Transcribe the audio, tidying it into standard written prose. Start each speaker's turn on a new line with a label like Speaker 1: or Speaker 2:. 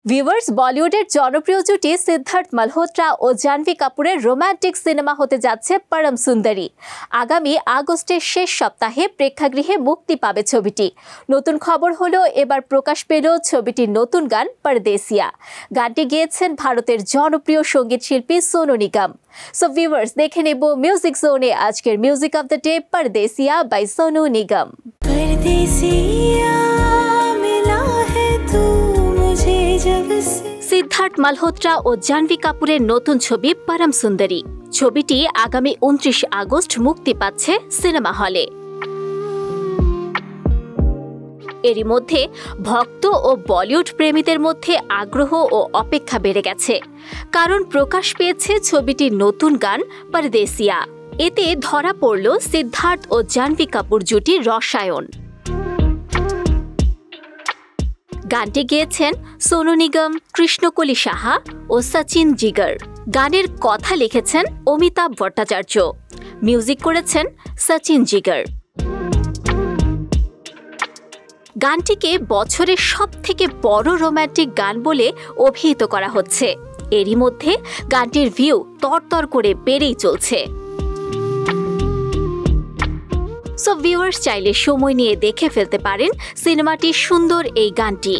Speaker 1: Viewers, বলিউডের জনপ্রিয় জুটি সিদ্ধার্থ মালহোত্রা ও জাহ্নবী কাপুরের রোমান্টিক সিনেমা হতে যাচ্ছে পরম সুন্দরী। আগামী আগস্টের শেষ সপ্তাহে প্রেক্ষাগৃহে মুক্তি পাবে ছবিটি। নতুন খবর হলো, এবার প্রকাশ পেল ছবিটির নতুন গান পরদেসিয়া। গানটি গেয়েছেন ভারতের জনপ্রিয় সঙ্গীত শিল্পী সোনু নিগম। সো ভিউয়ার্স, দেখে নেব মিউজিক জোনে আজকের music of the day Pardesiya by Sonu Nigam. Siddharth Malhotra ও জাহ্নবী কাপুরের নতুন ছবি পরম সুন্দরী। ছবিটি আগামী 29 আগস্ট মুক্তি পাচ্ছে সিনেমা হলে। এরই মধ্যে ভক্ত ও বলিউড প্রেমীদের মধ্যে আগ্রহ ও অপেক্ষা বেড়ে গেছে, কারণ প্রকাশ পেয়েছে ছবিটির নতুন গান পরদেসিয়া। এতে ধরা পড়ল সিদ্ধার্থ ও জাহ্নবী কাপুর জুটির রসায়ন। গানটি গেয়েছেন সোনু নিগম, কৃষ্ণকলি সাহা ও সচিন জিগার। গানের কথা লিখেছেন অমিতাভ ভট্টাচার্য, মিউজিক করেছেন সচিন জিগার। গানটিকে বছরের সবথেকে বড় রোমান্টিক গান বলে অভিহিত করা হচ্ছে। এরই মধ্যে গানটির ভিউ তরতর করে বেড়েই চলছে। সো ভিউয়ার্স, চাইলে সময় নিয়ে দেখে ফেলতে পারেন সিনেমাটির সুন্দর এই গানটি।